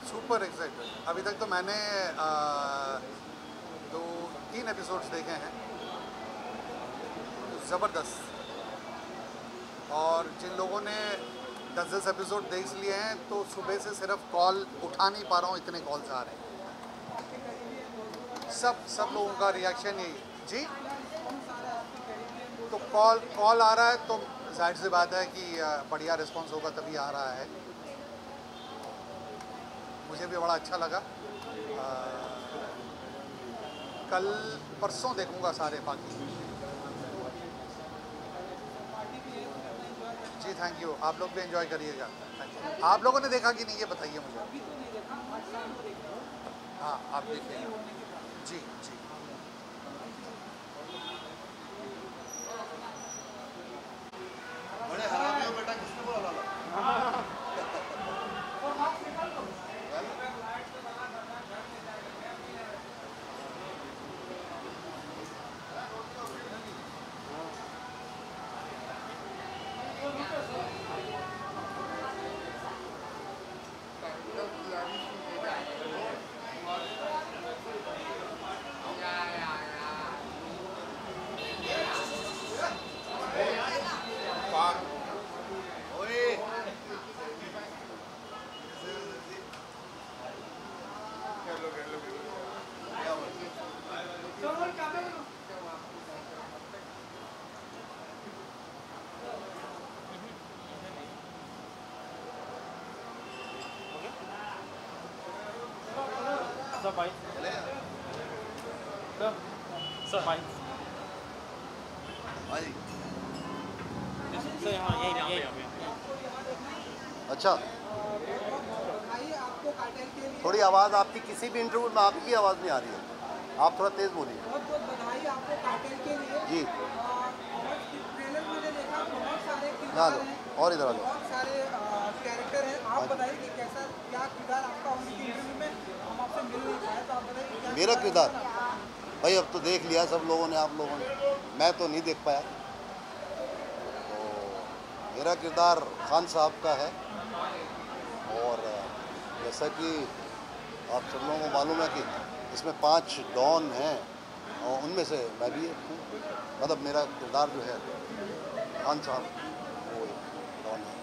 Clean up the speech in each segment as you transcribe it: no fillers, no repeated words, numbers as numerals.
Super excited. अभी तक तो मैंने 2-3 एपिसोड्स देखे हैं, ज़बरदस्त। और जिन लोगों ने 10-10 एपिसोड देख लिए हैं तो सुबह से सिर्फ कॉल उठा नहीं पा रहा हूँ, इतने कॉल्स आ रहे हैं। सब लोगों का रिएक्शन यही जी। तो कॉल आ रहा है तो जाहिर सी बात है कि बढ़िया रिस्पांस होगा, तभी आ रहा है। मुझे भी बड़ा अच्छा लगा। कल परसों देखूंगा सारे बाकी। जी थैंक यू, आप लोग भी एंजॉय करिएगा। Thank you. आप लोगों ने देखा कि नहीं ये बताइए मुझे। हाँ आप देखिए। जी जी। बड़े हरामी हो बेटा, किसने बोला लाला? अच्छा, थोड़ी आवाज़ आपकी किसी भी इंटरव्यू में आपकी आवाज़ नहीं आ रही है, आप थोड़ा तेज़ बोलिए। बहुत बहुत बधाई आपको कार्टेल के लिए। जी। ट्रेलर मैंने देखा, बहुत सारे ना किरदार लो हैं, और इधर आ जाओ। बहुत सारे कैरेक्टर हैं। आप बताइए कि कैसा क्या किरदार आपका उनकी इंटरव्यू में हम आपसे मिल नहीं पाए, तो आप बताइए क्या मेरा किरदार भाई अब तो देख लिया सब लोगों ने, आप लोगों ने, मैं तो नहीं देख पाया। तो मेरा किरदार खान साहब का है, और जैसा कि आप सब लोगों को मालूम है कि इसमें 5 डॉन हैं और उनमें से मैं भी एक हूँ। मतलब मेरा किरदार जो है खान साहब, वो एक डॉन है।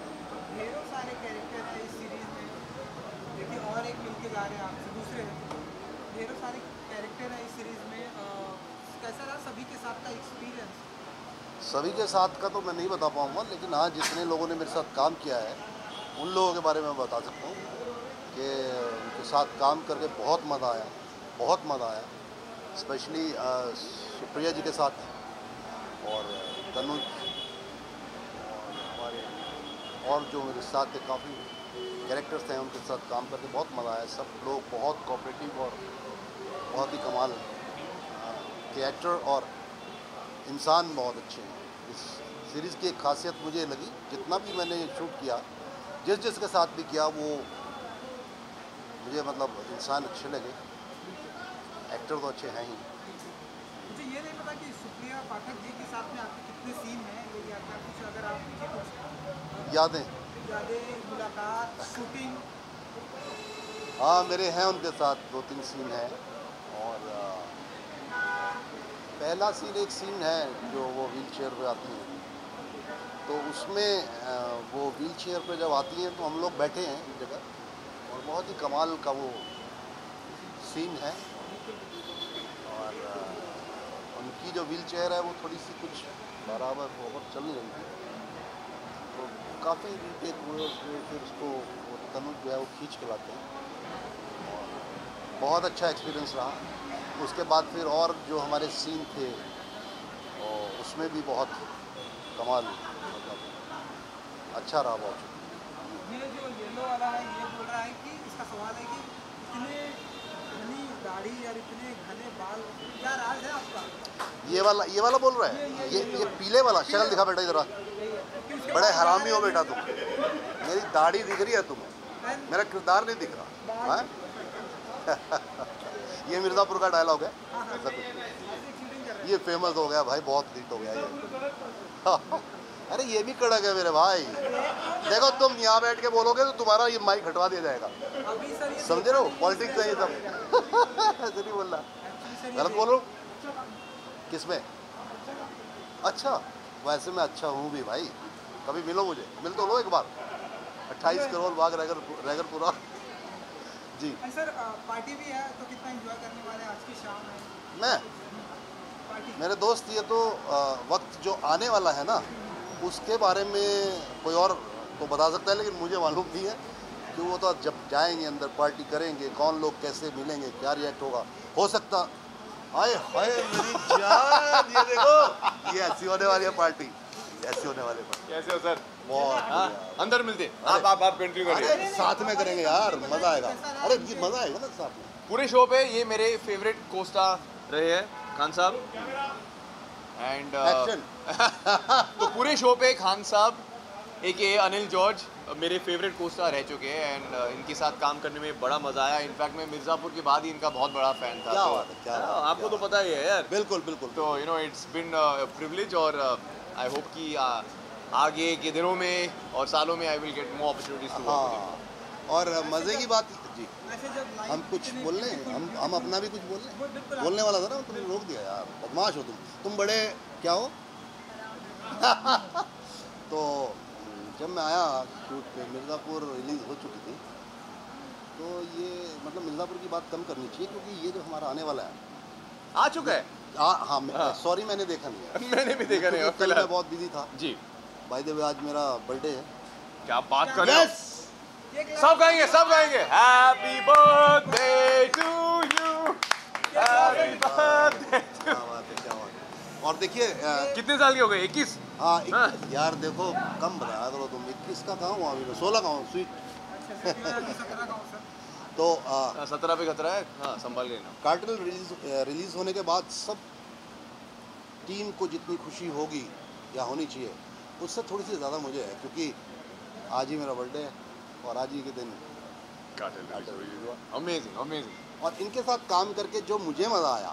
ढेरों सारे कैरेक्टर हैं इस सीरीज में, देखिए और एक मिलके जा रहे हैं आपसे दूसरे हैं। ढेरों सारे कैरेक्टर हैं इस सीरीज में, कैसा रहा सभी के साथ का एक्सपीरियंस? सभी के साथ का तो मैं नहीं बता पाऊँगा, लेकिन हाँ जितने लोगों ने मेरे साथ काम किया है उन लोगों के बारे में बता सकता हूँ कि उनके साथ काम करके बहुत मज़ा आया, बहुत मज़ा आया। स्पेशली सुप्रिया जी के साथ और तनुज और हमारे और जो मेरे साथ के काफ़ी कैरेक्टर्स हैं उनके साथ काम करके बहुत मज़ा आया। सब लोग बहुत कोऑपरेटिव और बहुत ही कमाल के एक्टर और इंसान बहुत अच्छे हैं। इस सीरीज़ की एक खासियत मुझे लगी, जितना भी मैंने शूट किया, जिसके साथ भी किया, वो मुझे मतलब इंसान अच्छे लगे, एक्टर तो अच्छे हैं ही। मुझे ये नहीं पता कि सुप्रिया पाठक जी के साथ में आपके कितने सीन हैं, या क्या कुछ अगर आप मुझे कुछ यादें, मुलाकात, शूटिंग? हाँ मेरे हैं उनके साथ 2-3 सीन हैं। और पहला सीन एक सीन है जो वो व्हील चेयर पर आती हैं, तो उसमें वो व्हील चेयर पर जब आती हैं तो हम लोग बैठे हैं एक जगह, और बहुत ही कमाल का वो सीन है। और उनकी जो व्हील चेयर है वो थोड़ी सी कुछ बराबर चल नहीं रही थी, तो काफ़ी रीटेक हुए उसमें, फिर उसको वो तनुज जो है वो खींच के लाते हैं, और बहुत अच्छा एक्सपीरियंस रहा। उसके बाद फिर और जो हमारे सीन थे और उसमें भी बहुत कमाल, मतलब अच्छा रहा बहुत। ये जो येलो वाला है ये बोल रहा है कि इसका सवाल है कि इतने घनी दाढ़ी और इतने घने बाल, क्या राज है आपका? ये वाला बोल रहा है, ये पीले वाला। शक्ल दिखा बेटा इधर आ। बड़े हरामी हो बेटा तुम, मेरी दाढ़ी दिख रही है तुम्हें, मेरा किरदार नहीं दिख रहा है। ये मिर्ज़ापुर का डायलॉग है, ऐसा कुछ। ये फेमस हो गया भाई, बहुत हिट हो गया ये। अरे ये भी कड़क है मेरे भाई। देखो तुम यहाँ बैठ के बोलोगे तो तुम्हारा ये माइक हटवा दिया जाएगा, अभी सर ये समझ रहे हो? पॉलिटिक्स है ये सब। ऐसे नहीं बोल रहा, एक्चुअली सर गलत बोल रहा हूँ किसमें? अच्छा, वैसे मैं अच्छा हूँ भी भाई, कभी मिलो मुझे, मिल तो लो एक बार। 28 करोड़ बाग रैगरपुरा जी। सर पार्टी भी है तो कितना एंजॉय करने वाले हैं आज की शाम है मैं पार्टी? मेरे दोस्त ये तो वक्त जो आने वाला है ना उसके बारे में कोई और तो बता सकता है, लेकिन मुझे मालूम नहीं है कि वो तो जब जाएंगे अंदर पार्टी करेंगे, कौन लोग कैसे मिलेंगे, क्या रिएक्ट होगा। हो सकता हाय हाय मेरी जान, ये देखो ये ऐसी होने वाली है पार्टी, ऐसी होने वाली है पार्टी। कैसे हो सर? बहुत हाँ, बढ़िया। अंदर मिलते आप कंटिन्यू करिए। अरे साथ में करेंगे यार, मजा आएगा। अरे ये मजा आएगा ना साथ में। पूरे शो पे ये मेरे फेवरेट कोस्टा रहे हैं खान साहब एंड एक्शन। तो पूरे शो पे खान साहब एक अनिल जॉर्ज मेरे फेवरेट कोस्टा रह चुके हैं एंड इनके साथ काम करने में बड़ा मजा आया। इनफैक्ट मैं मिर्ज़ापुर के बाद ही इनका बहुत बड़ा फैन था। क्या तो, बात है, क्या बात है, आपको क्या तो पता ही है यार। बिल्कुल बिल्कुल। तो you know it's been privilege और आई होप कि आगे के दिनों में और सालों में I will get more opportunities to work. हाँ, और मजे की बात जी, वैसे जब लाइव हम कुछ बोल लें, हम अपना भी कुछ बोल लें। बिल्कुल बोलने वाला था ना, तुमने रोक दिया यार, बदमाश हो तुम बड़े क्या हो। तो जब मैं आया शूट पे, मिर्ज़ापुर रिलीज़ हो चुकी थी, तो ये मतलब मिर्ज़ापुर की बात कम करनी चाहिए क्योंकि ये जो हमारा आने वाला है आ चुका है। हाँ सॉरी मैंने देखा नहीं है। मैंने भी देखा नहीं है कल मैं बहुत बिजी था जी। बाय द वे, आज मेरा बर्थडे है। क्या बात कर रहे हो? एक सब गाएंगे happy birthday to you, happy birthday. क्या बात है, क्या बात है। और देखिए कितने साल के हो गए? 21? हाँ 21 यार, देखो कम बताया करो तुम। 21 का कहाँ हुआ अभी, मैं 16 का हूँ स्वीट। अच्छा सर 17 का हूँ सर। तो 17 पे खतरा है। हाँ संभाल लेना। कार्टेल रिलीज़ होने के बाद सब टीम को जितनी खुशी होगी या होनी चाहिए उससे थोड़ी सी ज़्यादा मुझे है, क्योंकि आज ही मेरा बर्थडे है और आज ही के दिन अमेजिंग अमेजिंग। और इनके साथ काम करके जो मुझे मज़ा आया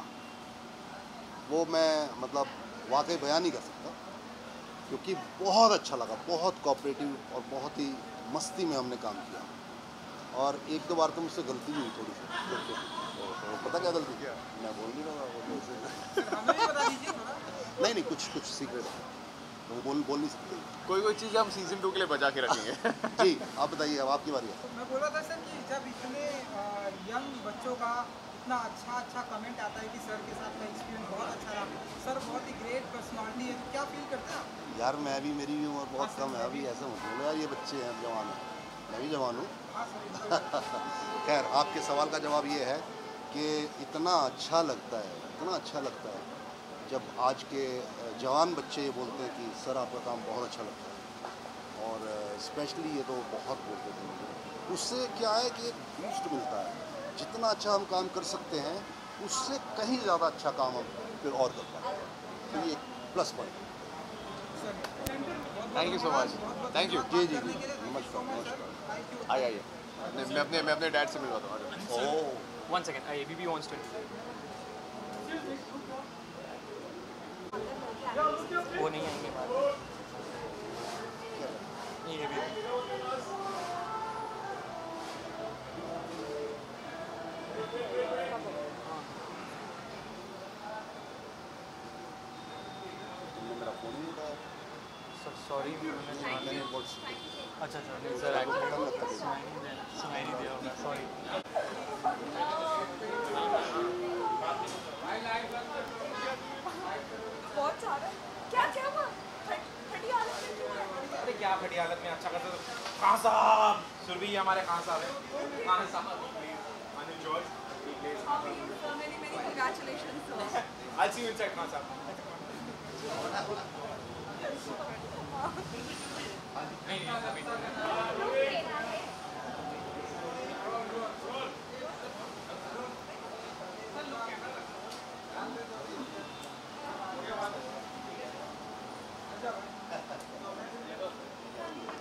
वो मैं मतलब वाकई बयान नहीं कर सकता, क्योंकि बहुत अच्छा लगा, बहुत कोऑपरेटिव और बहुत ही मस्ती में हमने काम किया। और एक दो बार तो मुझसे गलती भी हुई थोड़ी सी। तो पता क्या गलती किया, मैं बोल नहीं रहा वो तो सर हमें भी बता दीजिए थोड़ा। नहीं कुछ सीक्रेट है, तो बोल नहीं सकते। कोई चीज़ हम सीजन 2 के लिए बचा के रखेंगे। जी आप बताइए, अब आपकी बारी है। तो मैं बोल रहा था सर कि जब इतने यंग बच्चों का इतना अच्छा कमेंट आता है कि सर के साथ का एक्सपीरियंस बहुत अच्छा रहा, सर बहुत ही ग्रेट पर्सनालिटी है, तो क्या फील करते हैं आप? यार मैं भी, मेरी भी उम्र बहुत कम है अभी, ऐसा मत बोलो यार, ये बच्चे हैं, जवान हैं, मैं भी जवान हूँ। हाँ सर खैर आपके सवाल का जवाब ये है कि इतना अच्छा लगता है, इतना अच्छा लगता है जब आज के जवान बच्चे ये बोलते हैं कि सर आपका काम बहुत अच्छा लगता है। और स्पेशली ये तो बहुत बोलते थे मुझे। उससे क्या है कि एक बूस्ट मिलता है, जितना अच्छा हम काम कर सकते हैं उससे कहीं ज़्यादा अच्छा काम हम फिर और कर पाते हैं, तो ये plus point. Thank you so much. Thank you. जी नमस्कार नमस्कार। आइए मैं अपने डैड से मिलवाता हूँ। ओह One second, ABB wants to. वो नहीं आएंगे बाहर। ये ABB। तुमने मेरा फ़ोन नहीं उठाया। सॉरी अच्छा नहीं सर एक्चुअली सुनाई नहीं दिया होगा, सॉरी। बहुत सारा क्या क्या हुआ फटी हालत में क्यों है? अरे क्या फटी हालत में अच्छा करते तो खान साहब सुरभि हमारे खान साहब है। खान साहब Anil George many congratulations sir. I'll see you inside Khan साहब।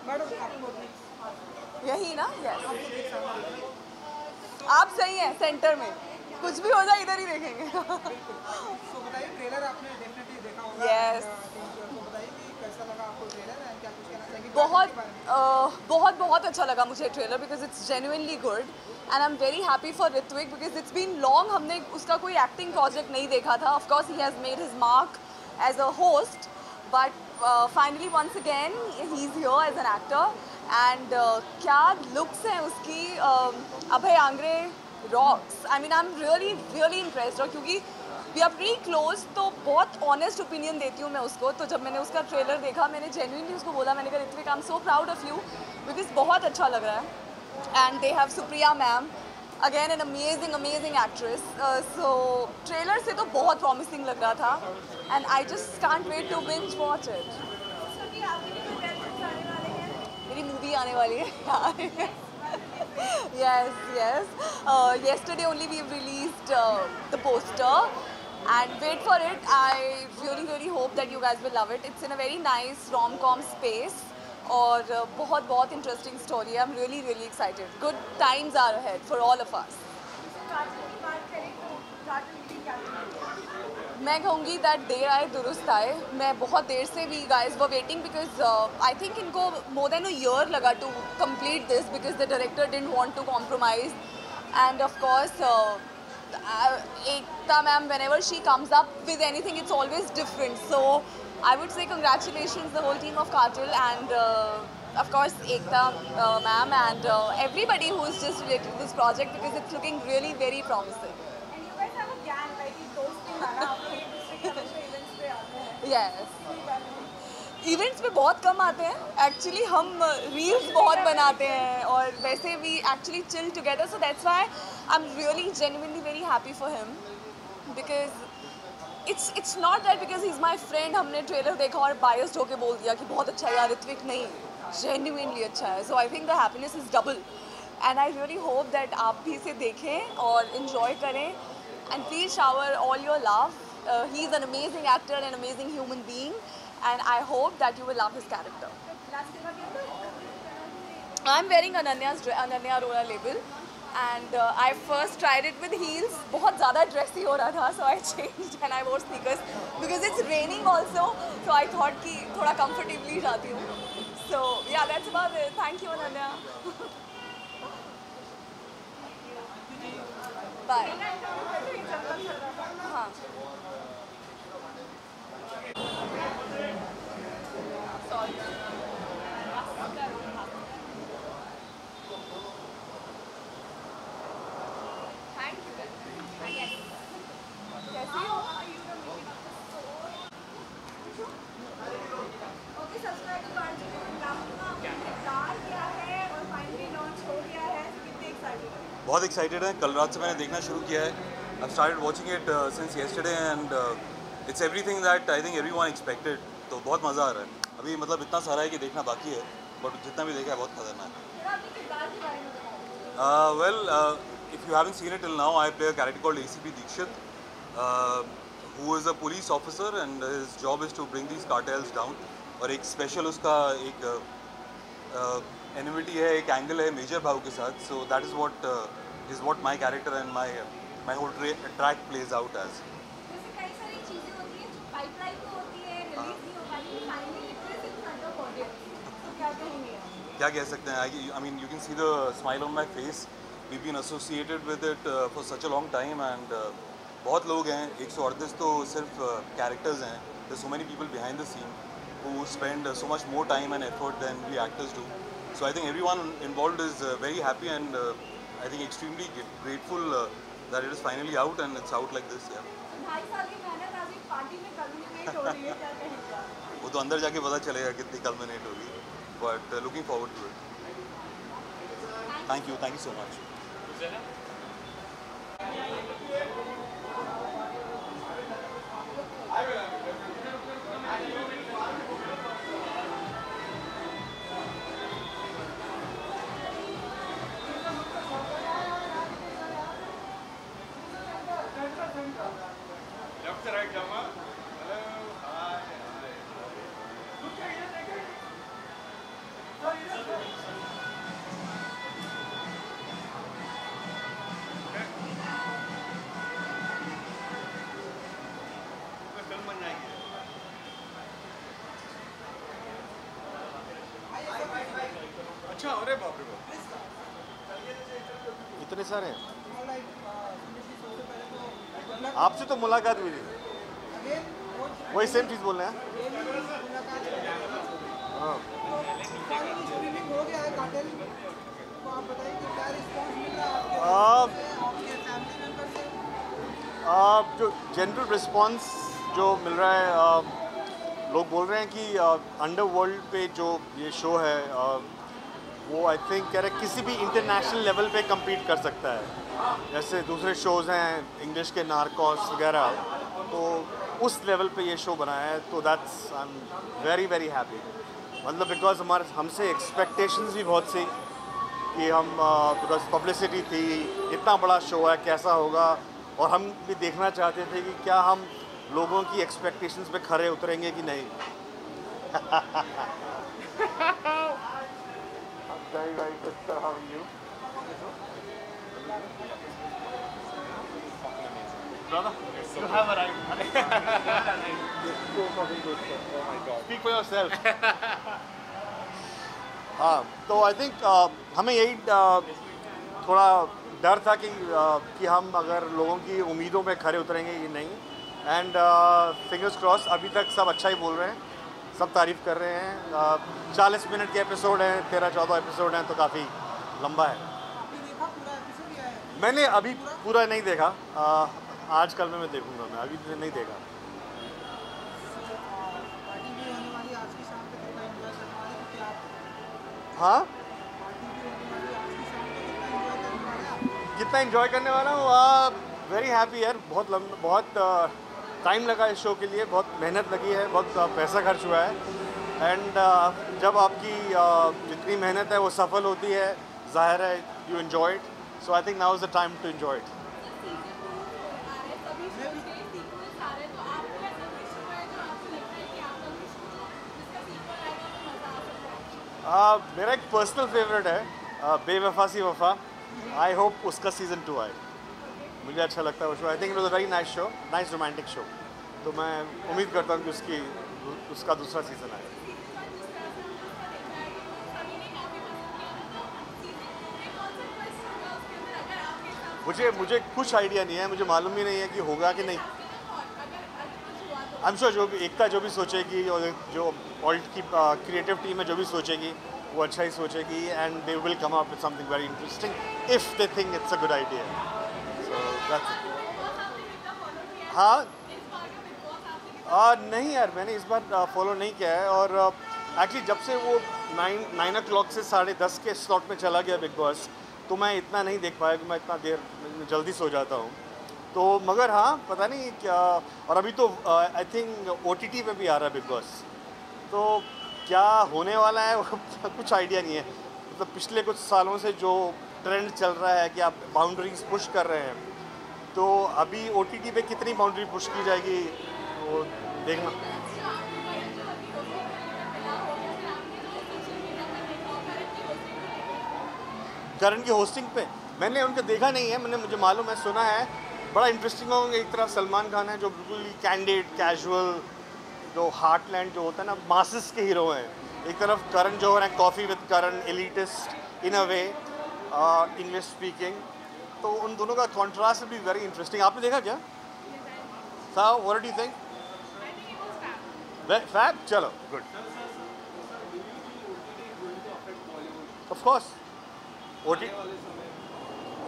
मैडम आपको यही ना यस आप सही हैं सेंटर में, कुछ भी हो जाए इधर ही देखेंगे। तो बताइए ट्रेलर आपने डेफिनेटली देखा होगा। Yes. तो बताइए कि कैसा लगा आपको ट्रेलर बहुत अच्छा लगा मुझे trailer because it's genuinely good and I am very happy for Hrithik because it's been long हमने उसका कोई एक्टिंग प्रोजेक्ट नहीं देखा था. Of course he has made his mark as a host but finally once again he is here as an actor and क्या looks हैं उसकी. Abhay Angre rocks. I mean I am really impressed. और क्योंकि we are pre close तो बहुत honest opinion देती हूँ मैं उसको. तो जब मैंने उसका ट्रेलर देखा मैंने जेन्युइनली उसको बोला, मैंने कहा Ritwik I am so proud of you because बहुत अच्छा लग रहा है. And they have Supriya ma'am again an amazing actress. So trailer से तो बहुत प्रॉमिसिंग लग रहा था and I just can't wait to binge watch it. मेरी मूवी आने वाली है. Yes. Yesterday only we've released the poster and wait for it. I really hope that you guys will love it. It's in a very nice rom-com space और बहुत interesting story. I'm really excited. Good times are ahead for all of us. मैं कहूँगी that there आए दुरुस्त आए. मैं बहुत देर से we guys were waiting because I think इनको मोर देन अ ईयर लगा to complete this because the director didn't want to compromise and of course Ekta ma'am whenever she comes up with anything it's always different. So I would say congratulations the whole team of Cartel and of course Ekta ma'am and everybody who is just related to this project because it's looking really very promising. Events पे बहुत कम आते हैं actually. हम reels बहुत बनाते हैं और वैसे we actually chill together. So that's why I am really genuinely very happy for him because it's not that because he is my friend हमने ट्रेलर देखा और बायस्ड होके बोल दिया कि बहुत अच्छा है यार ऋत्विक. नहीं, जेन्युइनली अच्छा है. So I think the happiness is double and I really hope that आप भी इसे देखें और इन्जॉय करें and please shower all your love. He's an amazing actor, an amazing human being, and I hope that you will love his character. I'm wearing Ananya Arora label, and I first tried it with heels. बहुत ज़्यादा dressy हो रहा था, so I changed and I wore sneakers because it's raining also. So I thought कि थोड़ा comfortably जाती हूँ. So yeah, that's about it. Thank you, Ananya. Bye. हाँ. Sorry. Thank you. Yes. कैसी हो? Okay, सब्सक्राइब तो कर चुके हो. प्लान क्या है और फाइनली लॉन्च हो गया है. कितने एक्साइटेड हो? बहुत एक्साइटेड है. कल रात से मैंने देखना शुरू किया है. I've started watching it since yesterday and it's everything that I think everyone expected. तो बहुत मज़ा आ रहा है. अभी मतलब इतना सारा है कि देखना बाकी है, बट जितना भी देखा है बहुत खतरनाक है. Well, if you haven't seen it till now, I play a character called ACP Dikshit, who is a police officer and his job is to bring these cartels down. और एक स्पेशल उसका एक एनिमिटी है, एक एंगल है major भाव के साथ. So that is what my character and my whole track plays out as. जैसे कई सारी चीजें होती हैं जो पाइपलाइन में होती है, रिलीज नहीं हो पाती, finally it is in front of audience. क्या कहेंगे? क्या कह सकते हैं? I mean, you can see the smile on my face. We've been associated with it for such a long time and बहुत लोग हैं. 138 तो सिर्फ characters हैं. There's so many people behind the scene who spend so much more time and effort than we actors do. So I think everyone involved is very happy and I think extremely grateful that it is finally out and it's out like this. Yeah. 2.5 साल की मेहनत आज एक party में culminate हो रही है. क्या कहेंगे? वो तो अंदर जाके पता चलेगा कितनी कल्मिनेट होगी. But looking forward to it. Thank you so much. Left to right जाऊँगा. Hello, hi. फिल्म बन जाएगी. अच्छा, अरे बाप रे बाप, इतने सारे हैं। लाइक सबसे पहले तो आपसे तो मुलाकात हुई थी, अगेन वही सेम चीज़ बोल रहे हैं। मुलाकात हाँ, फाइनली स्ट्रीमिंग हो गया है कातिल, तो आप बताइए कि क्या रिस्पॉन्स मिल रहा है आप- आपके फैमिली मेम्बर से? जो जनरल रिस्पांस जो मिल रहा है, लोग बोल रहे हैं कि अंडरवर्ल्ड पे जो ये शो है वो आई थिंक कह रहे किसी भी इंटरनेशनल लेवल पे compete कर सकता है, जैसे दूसरे शोज़ हैं इंग्लिश के नार्कोस वगैरह, तो उस लेवल पे ये शो बनाया है। तो that's I am very very happy, मतलब बिकॉज हमारे हमसे एक्सपेक्टेशंस भी बहुत सी कि हम बिकॉज पब्लिसिटी थी, इतना बड़ा शो है कैसा होगा, और हम भी देखना चाहते थे कि क्या हम लोगों की एक्सपेक्टेशंस पे खरे उतरेंगे कि नहीं। Very very good sir, how are you? Brother, you have arrived. Speak for yourself. हाँ, तो आई थिंक हमें यही थोड़ा डर था कि हम अगर लोगों की उम्मीदों पे खरे उतरेंगे कि नहीं, एंड फिंगर्स क्रॉस, अभी तक सब अच्छा ही बोल रहे हैं, सब तारीफ़ कर रहे हैं। 40 मिनट के एपिसोड हैं, 13-14 एपिसोड हैं, तो काफ़ी लंबा है। आपने देखा पूरा एपिसोड या है? मैंने अभी पूरा नहीं देखा, आज कल में मैं देखूंगा, मैं अभी नहीं देखा। पार्टी भी होने वाली आज की शाम पे, कितना एंजॉय करने वाले हो क्या आप? हाँ, पार्टी भी होने वाली आज की शाम पे, कितना कितना एंजॉय करने वाले आप? एंजॉय करने वाला हूँ, वेरी हैप्पी यार। बहुत टाइम लगा इस शो के लिए, बहुत मेहनत लगी है, बहुत पैसा खर्च हुआ है, एंड जब आपकी जितनी मेहनत है वो सफल होती है, जाहिर है you enjoy it, so I think now is the time to enjoy it. मेरा एक पर्सनल फेवरेट है बेवफा सी वफा, आई होप उसका सीज़न 2 आए, मुझे अच्छा लगता है वो show. I think it was a very nice show, nice romantic show, तो मैं उम्मीद करता हूँ कि उसका दूसरा सीज़न आए। मुझे कुछ आइडिया नहीं है, मुझे मालूम ही नहीं है कि होगा कि नहीं। आई एम श्योर जो भी एकता जो भी सोचेगी, और जो ऑल्ट की क्रिएटिव टीम है जो भी सोचेगी, वो अच्छा ही सोचेगी, and they will come up with something very interesting if they think it's a good idea. So that's हाँ, नहीं यार, मैंने इस बार फॉलो नहीं किया है, और एक्चुअली जब से वो 9 o'clock से 10:30 के स्लॉट में चला गया बिग बॉस, तो मैं इतना नहीं देख पाया कि मैं इतना देर जल्दी सो जाता हूँ, तो मगर हाँ पता नहीं क्या। और अभी तो आई थिंक OTT पे भी आ रहा है बिग बॉस, तो क्या होने वाला है कुछ आइडिया नहीं है। मतलब पिछले कुछ सालों से जो ट्रेंड चल रहा है कि आप बाउंड्रीज पुश कर रहे हैं, तो अभी OTT पे कितनी बाउंड्री पुश की जाएगी वो देखना। करण की होस्टिंग पे मैंने उनको देखा नहीं है, मुझे मालूम है, सुना है, बड़ा इंटरेस्टिंग होंगे। एक तरफ सलमान खान है जो बिल्कुल ही कैंडिड कैजुअल, जो हार्टलैंड जो होता है ना, मासेस के हीरो हैं। एक तरफ करण जौहर है, coffee with Karan, elitist in a way, English speaking, तो उन दोनों का कॉन्ट्रास्ट भी वेरी इंटरेस्टिंग। आपने देखा क्या? साहब what do you think? Fab, चलो good. Of course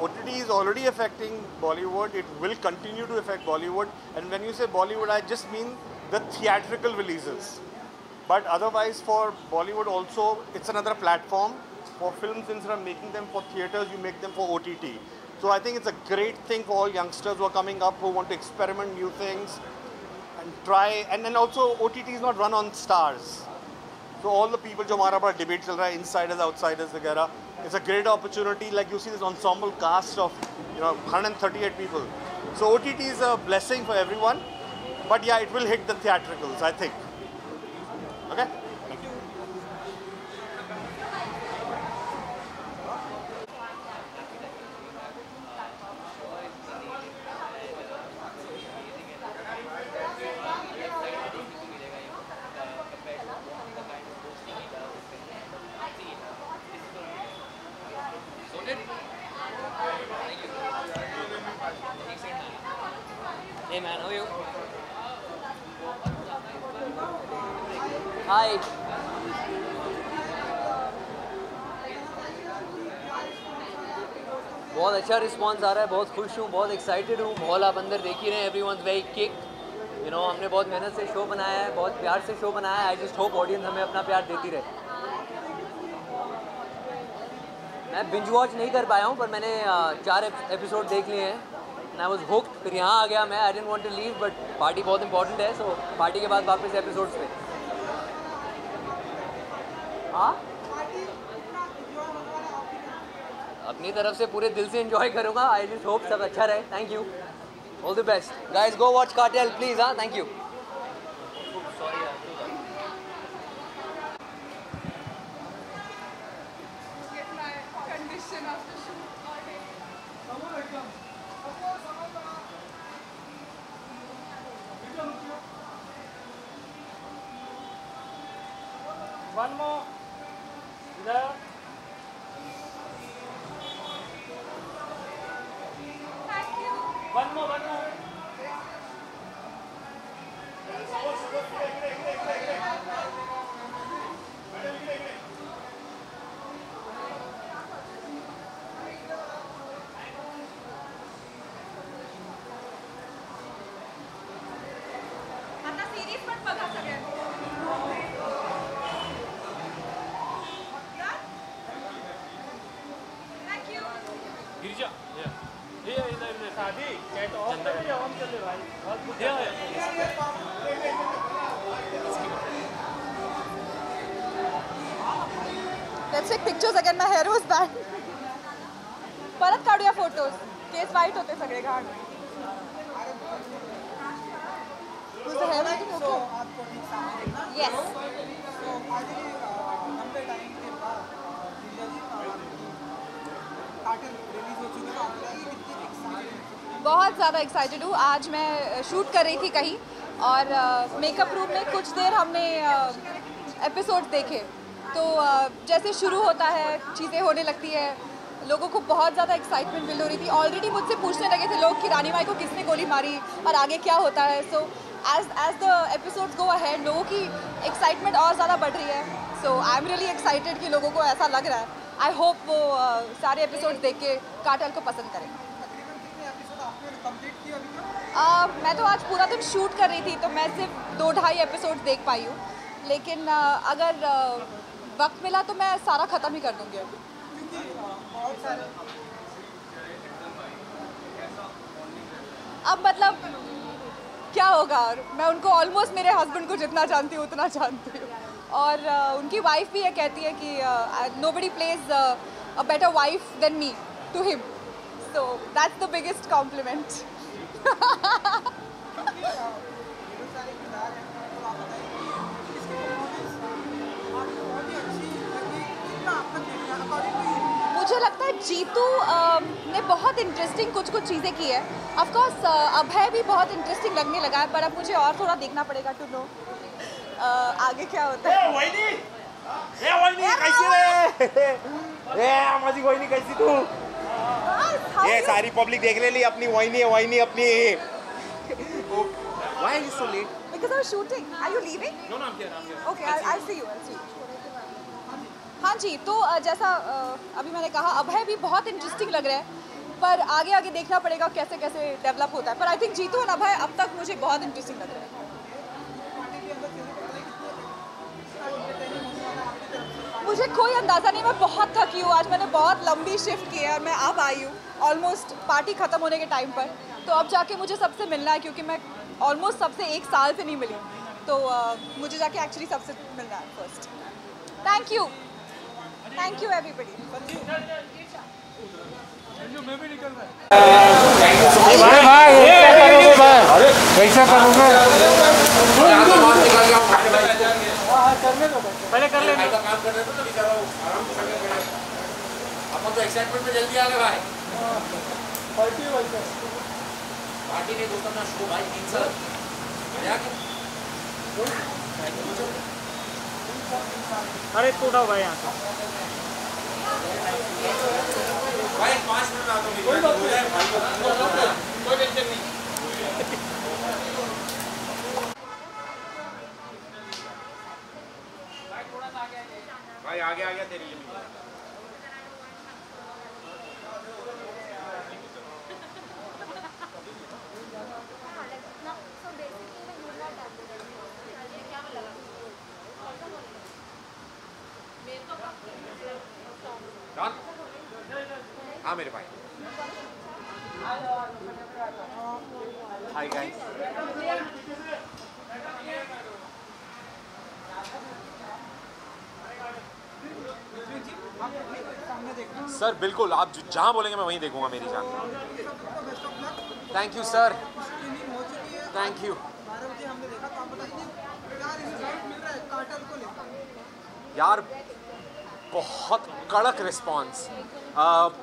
OTT is already affecting Bollywood. It will continue to affect Bollywood. And when you say Bollywood, I just mean the theatrical releases. But otherwise, for Bollywood also, it's another platform. For films, instead of making them for theaters, you make them for OTT. So I think it's a great thing for all youngsters who are coming up, who want to experiment new things and try. And then also, OTT is not run on stars. So all the people, जो हमारा बड़ा debate चल रहा है, insiders, outsiders वगैरह, it's a great opportunity. Like you see this ensemble cast of 138 people. So OTT is a blessing for everyone. But yeah, it will hit the theatricals, I think. Okay? Hey man, how are you? Hi. बहुत अच्छा response आ रहा है, बहुत खुश हूँ, बहुत excited हूँ। माहौल आप अंदर देख ही रहे हैं, everyone's very kicked. You know, हमने बहुत मेहनत से शो बनाया है, बहुत प्यार से शो बनाया है. आई जस्ट होप ऑडियंस हमें अपना प्यार देती रहे. मैं बिंज वॉच नहीं कर पाया हूँ, पर मैंने 4 एपिसोड देख लिए हैं. I was hooked. फिर यहाँ आ गया मैं. I didn't want to leave, but party बहुत इंपॉर्टेंट है, सो पार्टी के बाद वापस एपिसोड्स पे. हाँ, अपनी तरफ से पूरे दिल से एंजॉय करूँगा. आई जस्ट होप सब अच्छा रहे. Thank you. All the best. Guys go watch Cartel please. हाँ, thank you. One more. There. One more. आता सिरीज पण बघा सगळ्यांनी. Thank you. गिरिजा. ये इधर शादी चैट ऑफ कर ले, ऑन कर ले भाई. बहुत कुछ Let's take pictures again. My hair was bad. परत काढूया फोटोज. केस वाईट होते सगळे घाण. Was the hair looking okay? आपको ठीक सामने देखना. Yes. तो आज लंबे टाइम के बाद गिरिजा जी कार्टल रिलीज हो चुका है. आप बताइए कितनी एक्साइटेड. बहुत ज़्यादा एक्साइटेड हूँ. आज मैं शूट कर रही थी कहीं और मेकअप रूम में कुछ देर हमने एपिसोड देखे. तो जैसे शुरू होता है चीज़ें होने लगती है. लोगों को बहुत ज़्यादा एक्साइटमेंट फील हो रही थी. ऑलरेडी मुझसे पूछने लगे थे लोग कि रानी माई को किसने गोली मारी और आगे क्या होता है. So as the episodes go ahead लोगों की एक्साइटमेंट और ज़्यादा बढ़ रही है. So I am really excited कि लोगों को ऐसा लग रहा है. आई होप वो सारे एपिसोड देख के कार्टेल को पसंद करें. मैं तो आज पूरा दिन शूट कर रही थी, तो मैं सिर्फ 2-2.5 एपिसोड देख पाई हूँ. लेकिन अगर वक्त मिला तो मैं सारा ख़त्म ही कर दूँगी. अब मतलब क्या होगा. मैं उनको ऑलमोस्ट मेरे हस्बैंड को जितना जानती हूँ उतना जानती हूँ. और उनकी वाइफ भी ये कहती है कि nobody plays a better wife than me to him. So that's the biggest compliment. मुझे लगता है जीतू ने बहुत इंटरेस्टिंग कुछ चीज़ें की है. ऑफ कोर्स अभय भी बहुत इंटरेस्टिंग लगने लगा है, पर अब मुझे और थोड़ा देखना पड़ेगा टू नो आगे क्या होता है. वहिनी कैसी रे. माझी वहिनी कैसी तू. ये सारी पब्लिक देख रही अपनी वहिनी अपनी. Why are you so late? Because I was shooting. Are you leaving? No, I'm here. Okay, I'll see you. हाँ जी, तो जैसा अभी मैंने कहा अभय भी बहुत इंटरेस्टिंग लग रहा है, पर आगे आगे देखना पड़ेगा कैसे कैसे डेवलप होता है. पर आई थिंक जीतू और अभय अब तक मुझे बहुत इंटरेस्टिंग लग रहा है. मुझे कोई अंदाज़ा नहीं. मैं बहुत थकी हूँ. आज मैंने बहुत लंबी शिफ्ट की है और मैं अब आई हूँ ऑलमोस्ट पार्टी ख़त्म होने के टाइम पर. तो अब जाके मुझे सबसे मिलना है, क्योंकि मैं ऑलमोस्ट सबसे 1 साल से नहीं मिली. तो मुझे जाके एक्चुअली सबसे मिलना है फर्स्ट. Thank you everybody. कैसा करोगे. पहले कर ले. अपन तो एक्साइटमेंट में जल्दी आ गए भाई. पार्टी नहीं दोस्तों ना शो भाई 3 साल. अरे तू उठाओ भाई यहाँ से. भाई 5 मिनट में आता हूँ. कोई टेंशन नहीं. भाई आगे आ गया तेरे लिए भी। डन? हाँ मेरे भाई। Hi guys. सर बिल्कुल, आप जहाँ बोलेंगे मैं वहीं देखूंगा मेरी जान। Thank you sir, thank you. यार बहुत कड़क रिस्पॉन्स,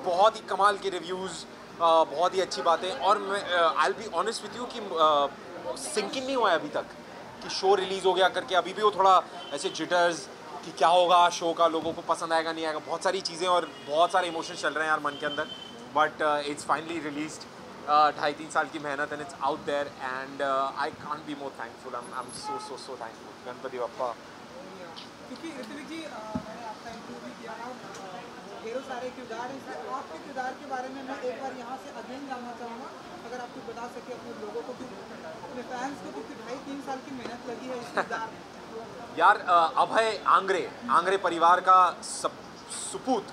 बहुत ही कमाल के रिव्यूज़, बहुत ही अच्छी बातें। और मैं I will be honest with you कि सिंक इन नहीं हुआ है अभी तक कि शो रिलीज़ हो गया करके। अभी भी वो थोड़ा ऐसे जिटर्स कि क्या होगा शो का, लोगों को पसंद आएगा नहीं आएगा, बहुत सारी चीज़ें और बहुत सारे इमोशंस चल रहे हैं यार मन के अंदर। बट इट्स फाइनली रिलीज्ड, 2.5-3 साल की मेहनत and it's out there and I can't be more thankful. I am so thankful. Ganpati Bappa. क्योंकि ऋत्विक जी मैंने आपका इंटरव्यू भी किया ना, ढेरों सारे किरदार हैं, इसलिए आपके किरदार के बारे में मैं एक बार यहाँ से अगेन जानना चाहूँगा, अगर आप कुछ बता सके अपने लोगों को, अपने फैंस को, क्योंकि 2.5-3 साल की मेहनत लगी है इस किरदार में। यार अभय आंग्रे परिवार का सुपूत,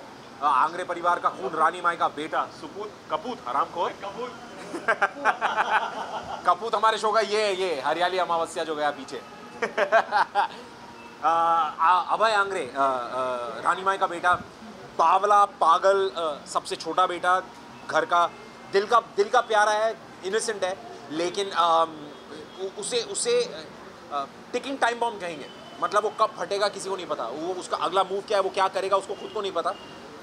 आंग्रे परिवार का खून, रानी माई का बेटा, कपूत हरामखोर कपूत हमारे शो का ये हरियाली अमावस्या जो गया पीछे अभय आंग्रे, रानी माई का बेटा, बावला पागल, सबसे छोटा बेटा, घर का दिल का प्यारा है, इनोसेंट है, लेकिन उसे टिकिंग टाइम बॉम्ब कहेंगे। मतलब वो कब फटेगा किसी को नहीं पता, वो उसका अगला मूव क्या है, वो क्या करेगा उसको खुद को नहीं पता।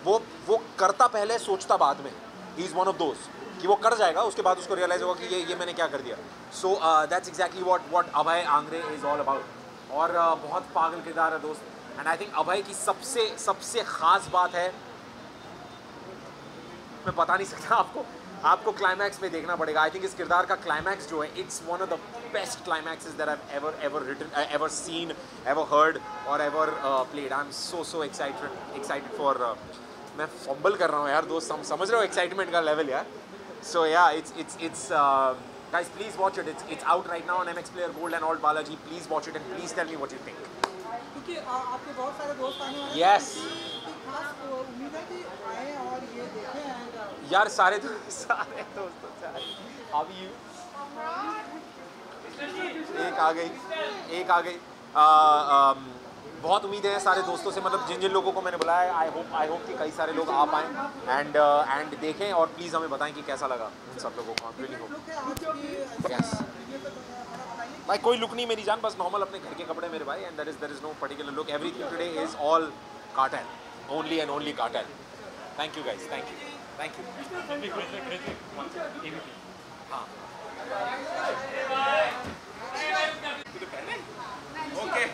वो करता पहले सोचता बाद में। He is one of those कि वो कर जाएगा, उसके बाद उसको रियलाइज होगा कि ये मैंने क्या कर दिया। So that's exactly what Abhay Angre is all about. और बहुत पागल किरदार है दोस्त। एंड आई थिंक अभय की सबसे ख़ास बात है, मैं बता नहीं सकता आपको क्लाइमैक्स में देखना पड़ेगा। आई थिंक इस किरदार का क्लाइमैक्स जो है, it's one of the best climaxes that I ever written, ever seen, ever heard और ever played. I am so excited for मैं फंबल कर रहा हूँ यार दोस्त, समझ रहे हो एक्साइटमेंट का लेवल यार। सो या it's guys, please watch it. It's out right now on MX Player Gold and Alt Balaji. Please watch it and please tell me what you think. क्योंकि आपके बहुत सारे दोस्त आने वाले हैं। Yes. खास उम्मीद है कि आए और ये देखें and यार सारे दोस्तों से how are you? एक आ गई। बहुत उम्मीद है सारे दोस्तों से, मतलब जिन लोगों को मैंने बुलाया है, आई होप कि कई सारे लोग आ पाएँ एंड देखें और प्लीज़ हमें बताएं कि कैसा लगा उन सब लोगों को। Really hope. यस भाई, कोई लुक नहीं मेरी जान, बस नॉर्मल अपने घर के कपड़े मेरे भाई। And there is no particular look, everything today is all Cartel, only and only Cartel. Thank you guys, thank you. हाँ ओके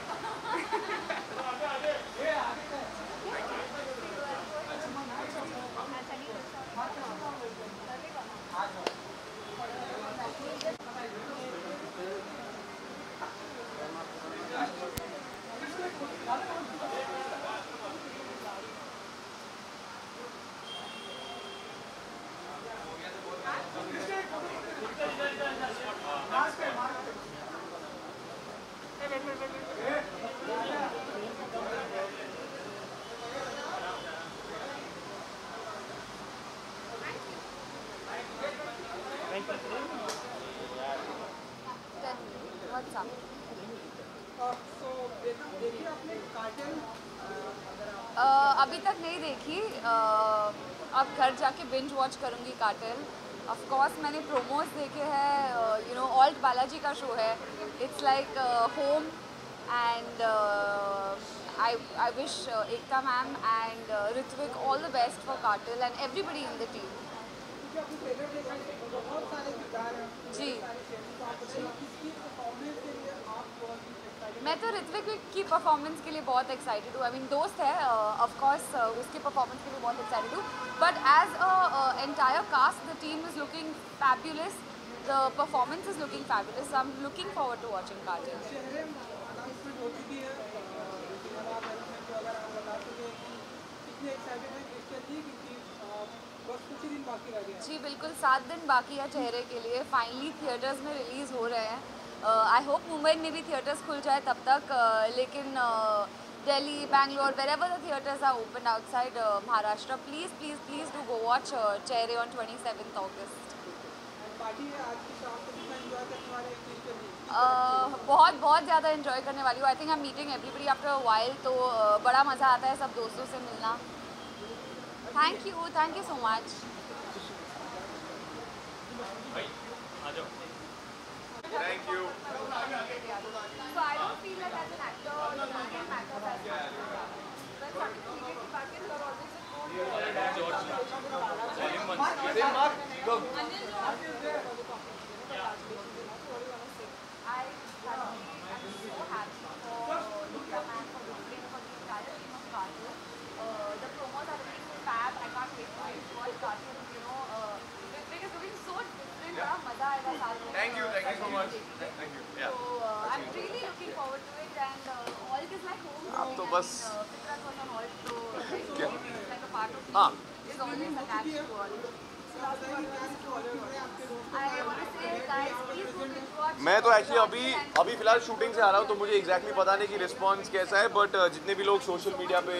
What's up? so देखिए आपने कार्टेल अभी तक नहीं देखी, अब घर जाके बिंज वॉच करूँगी कार्टेल। ऑफ कोर्स मैंने प्रोमोज देखे हैं, यू नो ऑल्ट बालाजी का शो है, it's like home and I wish Ekta ma'am and Ritwik all the best for Cartel and everybody in the team. बहुत सारे किरदार हैं जी किसकी परफॉर्मेंस के लिए आप मैं तो ऋत्विक की परफॉर्मेंस के लिए बहुत एक्साइटेड हूँ। आई मीन दोस्त है, ऑफ कोर्स उसकी परफॉर्मेंस के लिए बहुत एक्साइटेड हूँ, but as a entire cast the team is looking fabulous, the performance is looking fabulous, I am looking forward to watching Cartel. Announcement हो चुकी है, इसलिए एक्साइटेड है इसके लिए क्योंकि बस कुछ ही दिन बाकी रह गए हैं। जी बिल्कुल 7 दिन बाकी है चेहरे के लिए, फाइनली थिएटर्स में रिलीज़ हो रहे हैं। आई होप मुंबई में भी थिएटर्स खुल जाए तब तक, लेकिन Delhi, Bangalore, wherever the theatres are open outside Maharashtra, please do go watch चेहरे on 27th August. पार्टी है आज की शाम को कितना एंजॉय करने वाले हैं फिल्म के लिए? बहुत ज़्यादा एंजॉय करने वाली हूँ। I think I am meeting everybody after a while, तो बड़ा मज़ा आता है सब दोस्तों से मिलना। Thank you so much. Thank you. So I don't feel like as an actor or an actor matters as much. When something creative back in, you're always the promos are looking fab. I can't wait to watch Cartoon. You know, Ritwik is looking so different. बड़ा मजा आएगा साथ में. Thank you so much. Thank you. Yeah. So I'm really looking forward to it, and Hulk is like home. आप तो बस Fitrat was on Hulk, so it's like a part of me. हाँ. Is always attached to Hulk. I want to say, guys, please do binge watch. मैं तो actually अभी फिलहाल shooting से आ रहा हूँ, तो मुझे एग्जैक्टली पता नहीं कि रिस्पांस कैसा है, बट जितने भी लोग सोशल मीडिया पे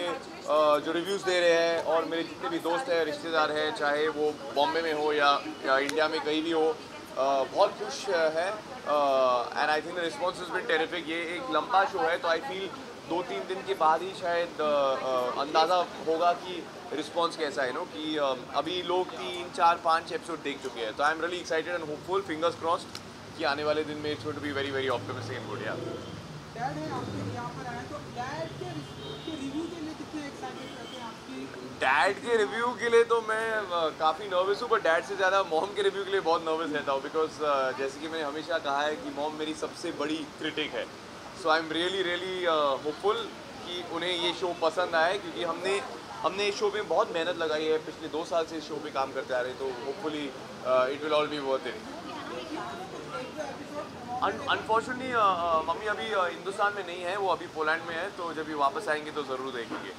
जो रिव्यूज़ दे रहे हैं, और मेरे जितने भी दोस्त हैं, रिश्तेदार हैं, चाहे वो बॉम्बे में हो या इंडिया में कहीं भी हो, बहुत खुश है। And I think the response is been terrific. ये एक लंबा शो है, तो आई फील 2-3 दिन के बाद ही शायद अंदाज़ा होगा कि रिस्पॉन्स कैसा है, नो कि अभी लोग 3, 4, 5 एपिसोड देख चुके हैं, तो I am really excited and hopeful, fingers crossed कि आने वाले दिन में it's going to be very very optimistic and good. या डैड है आपके यहाँ पर आए, तो डैड के रिव्यू के लिए कितने एक्साइटेड रहते हैं आपकी? डैड के रिव्यू के लिए तो मैं काफ़ी नर्वस हूँ, बट डैड से ज़्यादा मॉम के रिव्यू के लिए बहुत नर्वस रहता हूँ, बिकॉज जैसे कि मैंने हमेशा कहा है कि मॉम मेरी सबसे बड़ी क्रिटिक है। So I am really hopeful कि उन्हें ये शो पसंद आए, क्योंकि हमने इस शो में बहुत मेहनत लगाई है, पिछले 2 साल से इस शो पे काम करते आ रहे हैं, तो hopefully it will all B worth it. Unfortunately mummy अभी हिंदुस्तान में नहीं है, वो अभी पोलैंड में है, तो जब भी वापस आएंगे तो ज़रूर देखेंगे।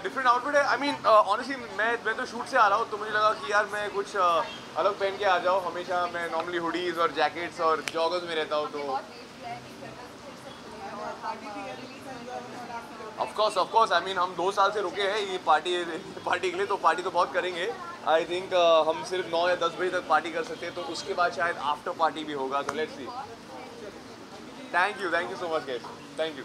डिफरेंट आउटफिट है। आई मीन ऑनेस्टली मैं तो शूट से आ रहा हूँ, तो मुझे लगा कि यार मैं कुछ अलग पहन के आ जाऊँ। हमेशा मैं नॉर्मली हुडीज़ और जैकेट्स और जॉगर्स में रहता हूँ, तो ऑफ कोर्स आई मीन हम 2 साल से रुके हैं ये पार्टी के लिए, तो पार्टी तो बहुत करेंगे। आई थिंक हम सिर्फ 9 या 10 बजे तक पार्टी कर सकते हैं, तो उसके बाद शायद आफ्टर पार्टी भी होगा, तो let's see. Thank you so much guys, thank you.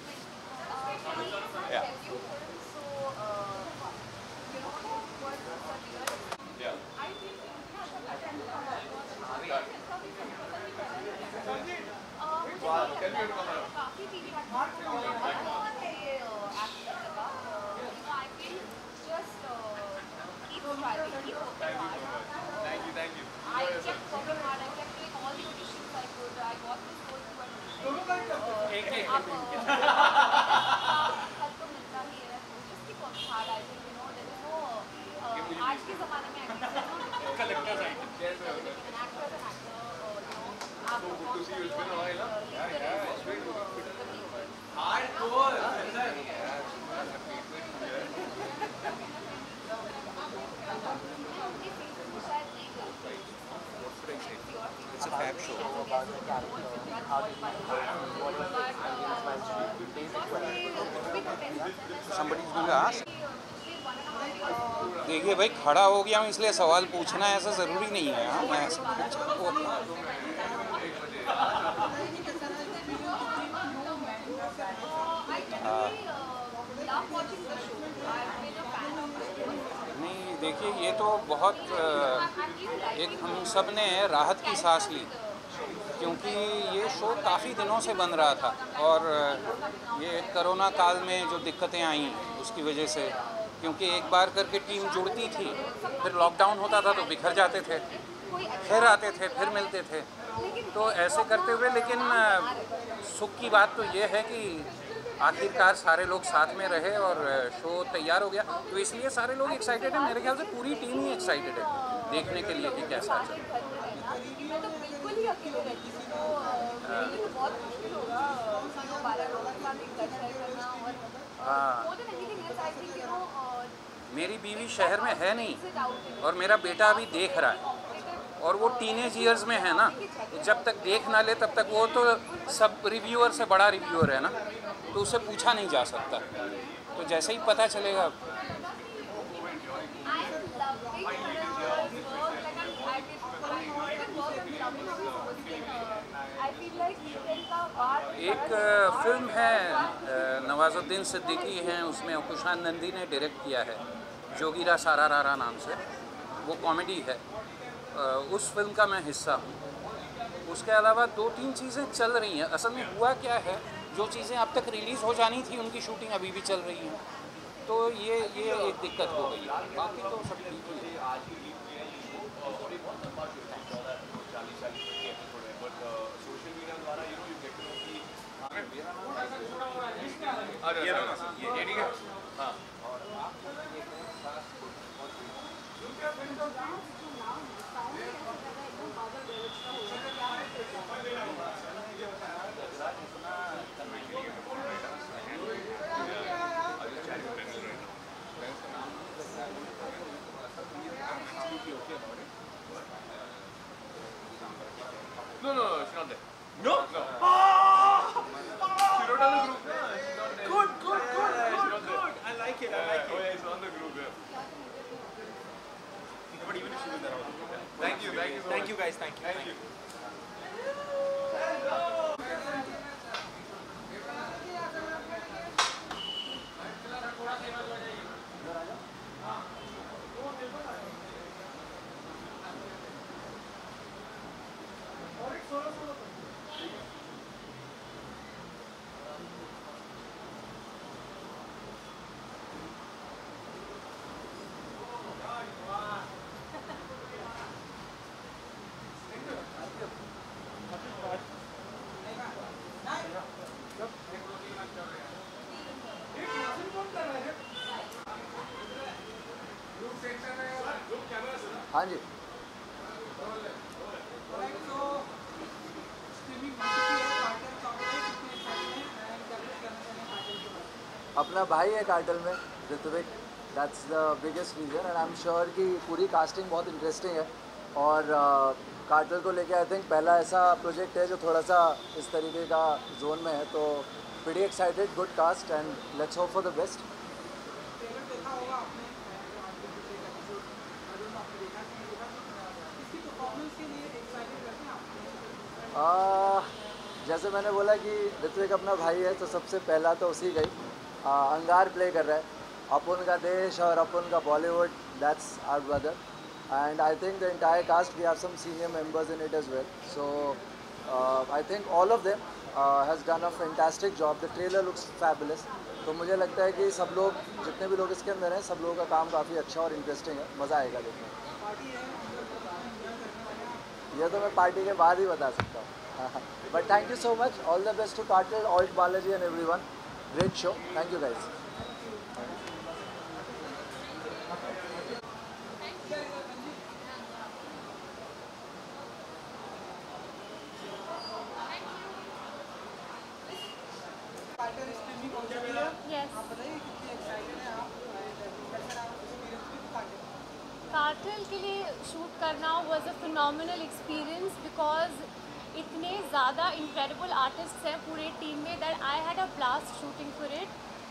Thank you. I kept working hard. I kept doing all the auditions I could. I got this role through audition. help तो मिलता ही है. Just keep working hard. I think there is no आज के ज़माने में actors and actor. आप good to see you. It's been a while, huh? Yeah, it's been It's a fab show. Somebody's going to ask. देखिए भाई, खड़ा हो गया हूँ इसलिए सवाल पूछना ऐसा ज़रूरी नहीं है। हाँ, मैं ऐसा नहीं, देखिए ये तो बहुत एक हम सब ने राहत की सांस ली, क्योंकि ये शो काफ़ी दिनों से बन रहा था, और ये कोरोना काल में जो दिक्कतें आई उसकी वजह से, क्योंकि एक बार करके टीम जुड़ती थी, फिर लॉकडाउन होता था तो बिखर जाते थे, फिर आते थे, फिर मिलते थे, तो ऐसे करते हुए, लेकिन सुख की बात तो ये है कि आखिरकार सारे लोग साथ में रहे और शो तैयार हो गया, तो इसलिए सारे लोग एक्साइटेड हैं। मेरे ख्याल से पूरी टीम ही एक्साइटेड है देखने के लिए कि कैसा चल रहा है। मेरी बीवी शहर में है नहीं और मेरा बेटा अभी देख रहा है और वो टीनेज ईयर्स में है ना, तो जब तक देख ना ले तब तक वो तो सब रिव्यूअर से बड़ा रिव्यूअर है ना, तो उसे पूछा नहीं जा सकता। तो जैसे ही पता चलेगा। एक फिल्म है नवाजुद्दीन सिद्दीकी हैं, उसमें कुशान नंदी ने डायरेक्ट किया है, जोगीरा सारा रारा नाम से, वो कॉमेडी है। उस फिल्म का मैं हिस्सा हूँ। उसके अलावा 2-3 चीज़ें चल रही हैं। असल में हुआ क्या है, जो चीज़ें अब तक रिलीज़ हो जानी थी उनकी शूटिंग अभी भी चल रही हैं, तो ये एक दिक्कत हो गई। बाकी तो सब ठीक ही है। No, she's not there. No? No. Oh! She wrote on the group. Good. I like it. Oh yeah, it's on the group. Yeah. But even if she was there, thank you so much. Thank you guys. Thank you. हाँ जी, अपना भाई है Cartel में, Ritwik. That's the biggest reason and I am sure कि पूरी casting बहुत interesting है। और कार्टल को लेके आई थिंक पहला ऐसा प्रोजेक्ट है जो थोड़ा सा इस तरीके का जोन में है, तो pretty excited, good cast and let's hope for the best. जैसे मैंने बोला कि ऋत्विक अपना भाई है, तो सबसे पहला तो उसी का ही अंगार प्ले कर रहा है। अपन का देश और अपन का Bollywood, that's our brother and I think the entire cast we have some senior members in it as well. So I think all of them has done a fantastic job. The trailer looks fabulous. तो मुझे लगता है कि सब लोग, जितने भी लोग इसके अंदर हैं, सब लोगों का काम काफ़ी अच्छा और इंटरेस्टिंग है, मज़ा आएगा देखने में। ये तो मैं पार्टी के बाद ही बता सकता हूँ। But thank you so much, all the best to Cartel, Alt Balaji and everyone. Great show, thank you guys. Cartel के लिए शूट करना was a phenomenal experience because इतने ज़्यादा इनक्रेडिबल आर्टिस्ट्स हैं पूरे टीम में that I had a blast shooting for it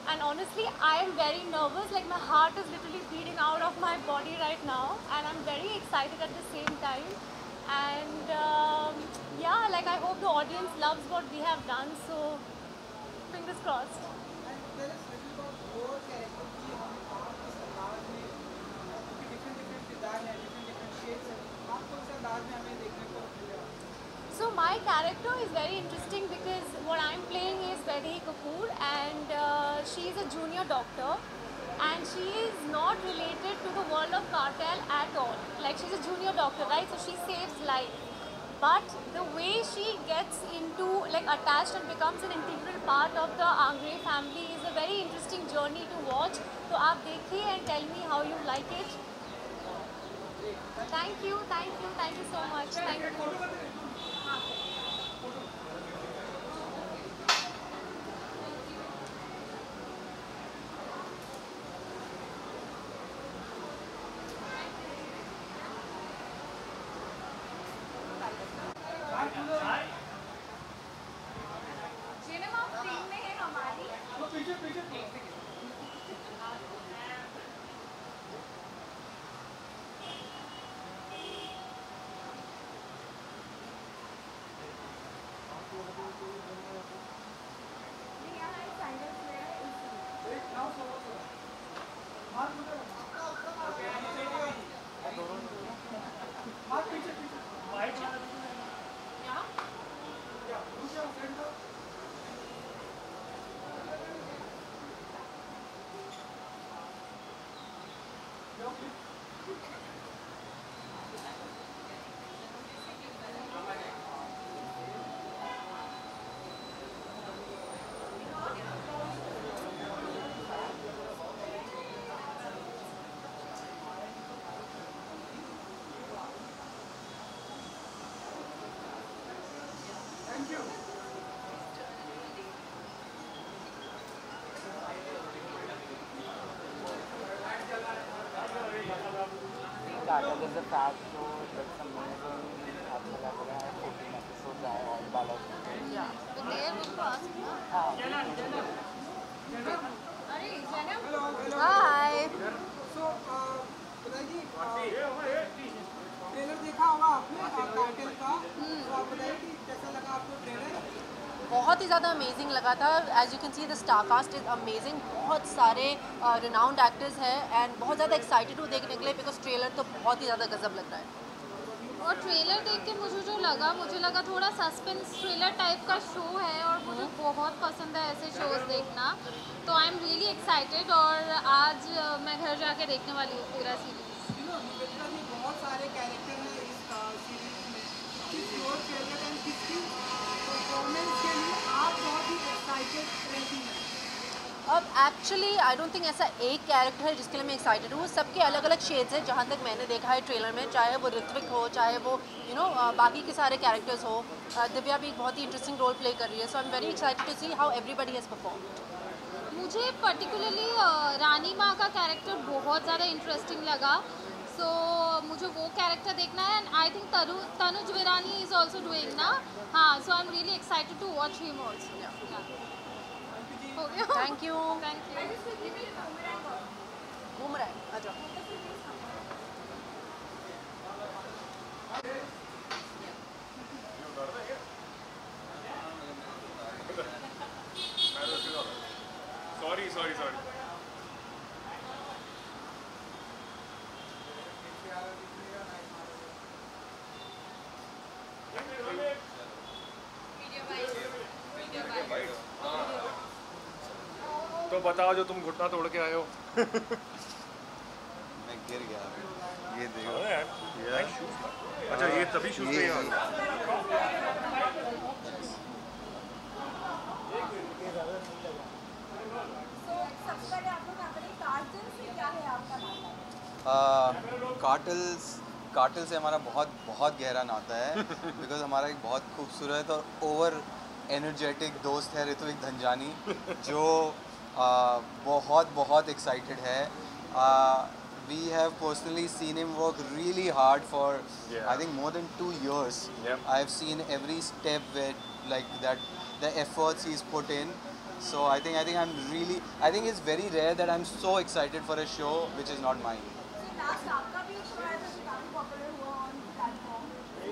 and honestly I am very nervous, like my heart is literally beating out of my body right now and I am very excited at the same time and yeah, like I hope the audience loves what we have done, so fingers crossed. So my character is very interesting because what I'm playing is Vaidehi Kapoor and she is a junior doctor and she is not related to the world of cartel at all. Like she's a junior doctor, right? So she saves life. But the way she gets into, like attached and becomes an integral part of the Angre family is a very interesting journey to watch. So aap dekhiye and tell me how you like it. Thank you so much. Thank you. Cartel is a fast show that's amazing. अच्छा लग रहा है 14 episodes आए और बाला Yeah. But they are going to ask me. अरे Zainab. Hi. So, बताइए trailer देखा होगा आपने कार्टेल का, तो आप बताइए कि कैसा लगा आपको ट्रेलर? बहुत ही ज़्यादा अमेजिंग लगा था. As you can see the star cast is amazing. बहुत सारे रिनाउंड एक्टर्स हैं एंड बहुत ज़्यादा एक्साइटेड हूँ देखने के लिए बिकॉज ट्रेलर तो बहुत ही ज़्यादा गजब लग रहा है. और ट्रेलर देख के मुझे लगा थोड़ा सस्पेंस थ्रिलर टाइप का शो है और मुझे बहुत पसंद है ऐसे शोज देखना. तो आई एम रियली एक्साइटेड और आज मैं घर जाके देखने वाली हूँ पूरा सीरीज. बहुत सारे कैरेक्टर हैं इस सीरीज में. किसी और फेवरेट एंड किसकी परफॉर्मेंस के लिए आप बहुत ही एक्साइटेड रहती हैं? अब एक्चुअली आई डोंट थिंक ऐसा एक कैरेक्टर है जिसके लिए मैं एक्साइटेड हूँ. सबके अलग अलग शेड्स हैं जहाँ तक मैंने देखा है ट्रेलर में, चाहे वो ऋत्विक हो, चाहे वो बाकी के सारे कैरेक्टर्स हो. दिव्या भी एक बहुत ही इंटरेस्टिंग रोल प्ले कर रही है. So I am very excited to see how everybody has performed. मुझे पर्टिकुलरली रानी माँ का कैरेक्टर बहुत ज़्यादा इंटरेस्टिंग लगा. सो मुझे वो कैरेक्टर देखना है and I think Tanuj Virwani is also doing ना. हाँ, so I am really excited to watch him also. हो गया. Thank you. घूम रहा है. आ जाओ. सॉरी. तो बताओ जो तुम घुटना तोड़ के आए हो. मैं गिर गया. ये देखो. अच्छा, ये तभी शूज पे कार्टेल से हमारा बहुत गहरा नाता है बिकॉज हमारा एक बहुत खूबसूरत और ओवर एनर्जेटिक दोस्त है ऋत्विक धनजानी जो बहुत एक्साइटेड है. We have personally seen him work really hard for I think more than 2 years. I have seen every step with the efforts he's put in. So I think it's very rare that I'm so excited for a show which is not mine. Last आपका भी एक show आया था जो काफी popular हुआ on platform.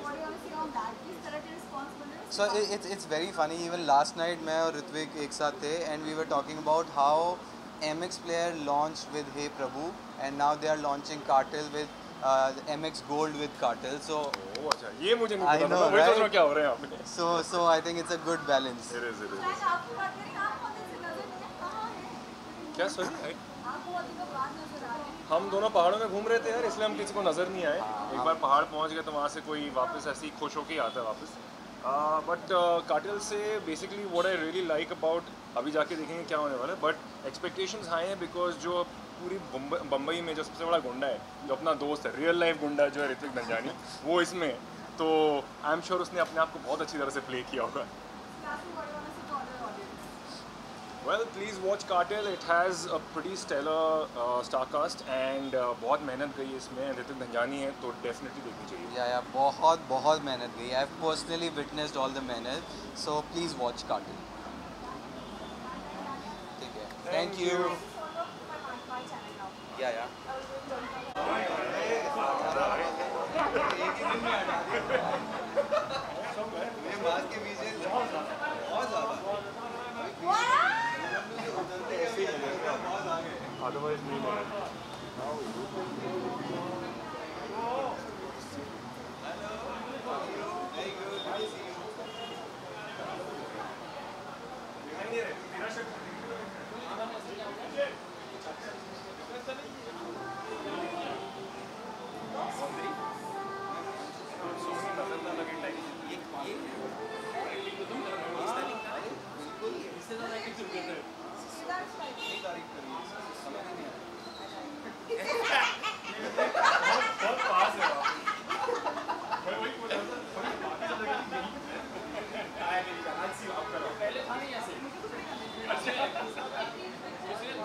What do you want to say on that? किस तरह के response मिले? So it's very funny. Even last night मैं और ऋत्विक एक साथ थे and we were talking about how MX Player launched with Hey Prabhu and now they are launching Cartel with MX Gold with Cartel. So अच्छा, ये मुझे नहीं पता था. वही सोच रहा क्या हो रहा है यहाँ पे. So I think it's a good balance. It is. आपको बात करें आप कौन से नजर नहीं है? कहाँ है? क्या सॉरी? आपको अभी तो बात नजर आ रही है. हम दोनों पहाड़ों में घूम रहे थे यार, इसलिए हम किसी को नज़र नहीं आए. एक बार पहाड़ पहुंच गए तो वहाँ से कोई वापस ऐसे ही खुश होके आता है वापस. बट कार्टेल से basically what I really like about, अभी जाके देखेंगे क्या होने वाला है, बट एक्सपेक्टेशंस हाई हैं बिकॉज जो पूरी बम्बई में जो सबसे बड़ा गुंडा है, जो अपना दोस्त है, रियल लाइफ गुंडा जो है ऋत्विक धनजानी, वो इसमें, तो आई एम श्योर उसने अपने आप को बहुत अच्छी तरह से प्ले किया होगा. Well, please watch Cartel. It has a pretty stellar star cast and बहुत मेहनत गई है इसमें. ऋत्विक धनजानी है तो definitely देखनी चाहिए. Yeah, बहुत मेहनत गई. I've personally witnessed all the मेहनत. So please watch Cartel. ठीक है. Thank you. Yeah, yeah. Otherwise,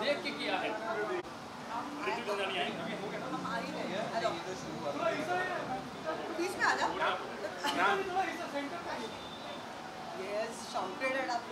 देख के किया है बीच में आ जा यस शाउटेड एट आप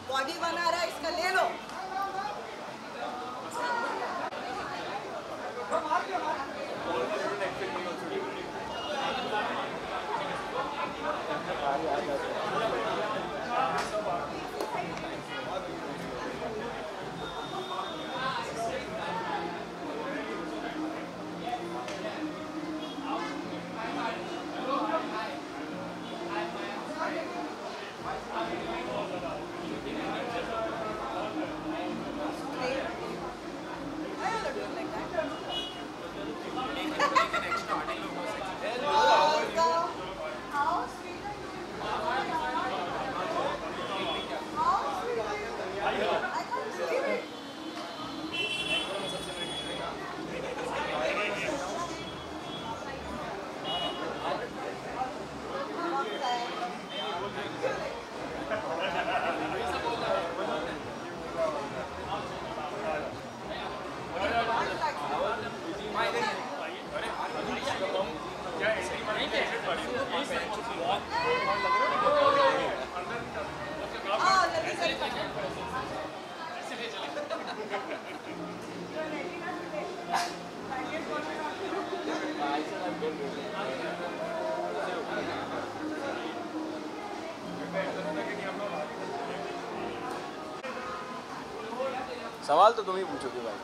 बॉडी बना रहा है इसका ले लो सवाल तो तुम ही पूछोगे भाई।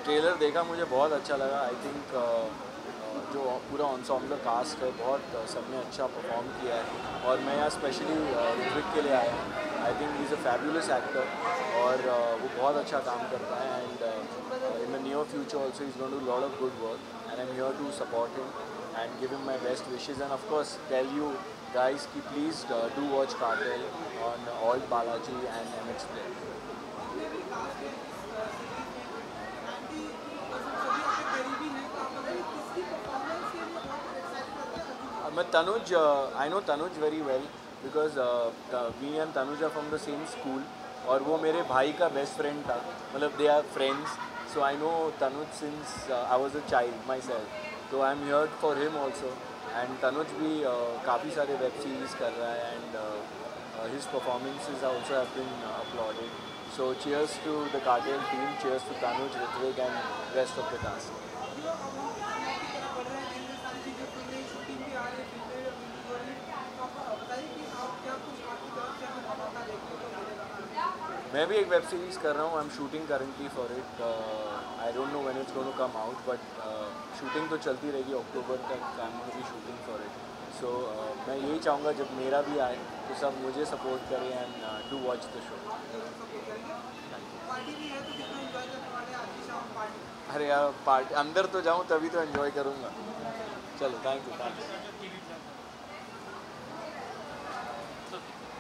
ट्रेलर देखा, मुझे बहुत अच्छा लगा। आई थिंक जो पूरा एंसेम्बल कास्ट है बहुत सबने अच्छा परफॉर्म किया है और मैं यहाँ स्पेशली ऋत्विक के लिए आया हूँ। I think he is a fabulous actor और वो बहुत अच्छा काम करता है and in the near future also is going to do lot of good work and I am here to support him and give him my best wishes and of course tell you guys ki please do watch Cartel on Alt Balaji and MX Player. I know Tanuj very well because we and Tanuj are from the same school और वो मेरे भाई का best friend था, मतलब they are friends, so I know Tanuj since I was a child myself. तो I am here for him also and Tanuj भी काफ़ी सारे वेब सीरीज़ कर रहा है and his performances also have been uploaded. So cheers to the Cartel team, cheers to Tanuj, Ritwik and rest of the cast. मैं भी एक वेब सीरीज़ कर रहा हूँ. I am shooting currently for it. I don't know when it's going to come out but shooting तो चलती रहेगी अक्टूबर तक. I am going to be shooting for it. So मैं यही चाहूँगा जब मेरा भी आए तो सब मुझे सपोर्ट करें and do watch the show. अरे यार पार्टी अंदर तो जाऊँ तभी तो एंजॉय करूँगा. चलो थैंक यू.